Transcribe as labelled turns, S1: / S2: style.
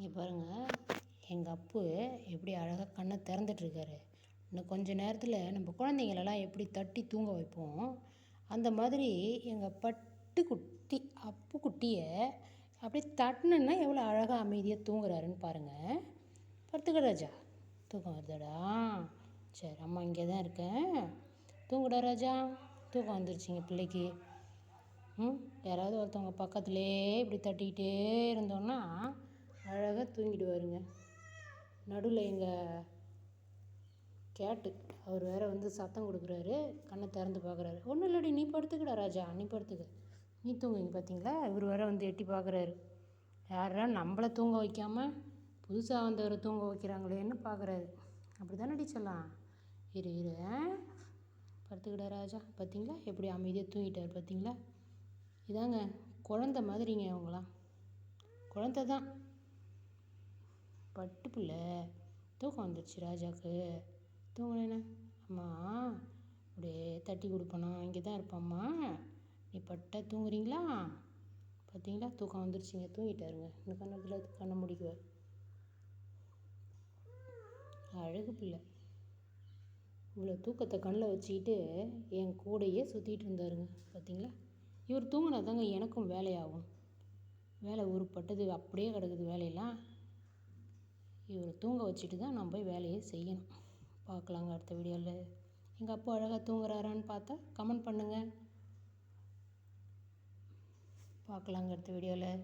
S1: இங்கே பாருங்கள், எங்கள் அப்பு எப்படி அழகாக கண்ணை திறந்துட்டுருக்காரு. இன்னும் கொஞ்ச நேரத்தில் நம்ம குழந்தைங்களெல்லாம் எப்படி தட்டி தூங்க வைப்போம், அந்த மாதிரி எங்கள் பட்டு குட்டி அப்பு குட்டியை அப்படி தட்டினேன்னா எவ்வளோ அழகாக அமைதியாக தூங்குறாருன்னு பாருங்கள். படுத்துக்க ராஜா, தூக்கம் வருதாடா? சரி, அம்மா இங்கே தான் இருக்கேன், தூங்குடா ராஜா. தூக்கம் வந்துருச்சுங்க பிள்ளைக்கு. யாராவது ஒருத்தவங்க பக்கத்துலேயே இப்படி தட்டிக்கிட்டே இருந்தோன்னா அழகாக தூங்கிடுவாருங்க. நடுவில் எங்கள் கேட்டு அவர் வேறு வந்து சத்தம் கொடுக்குறாரு, கண்ணை திறந்து பார்க்குறாரு. ஒன்றும் இல்லடி, நீ படுத்துக்கடா ராஜா, நீ படுத்துக்க, நீ தூங்குங்க. பார்த்தீங்களா, இவர் வேறு வந்து எட்டி பார்க்குறாரு. யாரா நம்மளை தூங்க வைக்காமல் புதுசாக வந்தவரை தூங்க வைக்கிறாங்களேன்னு பார்க்குறாரு. அப்படி தானே அடிச்சிடலாம். இரு இரு படுத்துக்கிடா ராஜா. பார்த்தீங்களா எப்படி அமைதியாக தூங்கிட்டார் பார்த்தீங்களா? இதாங்க குழந்த மாதிரிங்க அவங்களாம், குழந்த தான். பட்டு பிள்ளை தூக்கம் வந்துடுச்சு ராஜாவுக்கு. தூங்கினேண்ணே அம்மா அப்படியே தட்டி கொடுப்பேண்ணா, இங்கே தான் இருப்பாம்மா, நீ பட்டா தூங்குறீங்களா? பார்த்தீங்களா, தூக்கம் வந்துருச்சுங்க, தூங்கிட்டாருங்க. இந்த கண்ணத்தில் கண்ணை முடிக்குவார். அழகு பிள்ளை. இவ்வளோ தூக்கத்தை கண்ணில் வச்சுக்கிட்டு என் கூடையே சுற்றிட்டு இருந்தாருங்க. பார்த்தீங்களா, இவர் தூங்கினா தாங்க எனக்கும் வேலையாகும். வேலை உருப்பட்டது அப்படியே கிடக்குது வேலையெல்லாம். இவரை தூங்க வச்சுட்டு தான் நான் போய் வேலையை செய்யணும். பார்க்கலாங்க அடுத்த வீடியோவில். எங்கள் அப்பா அழகாக தூங்குறாரான்னு பார்த்தா கமெண்ட் பண்ணுங்கள். பார்க்கலாங்க அடுத்த வீடியோவில்.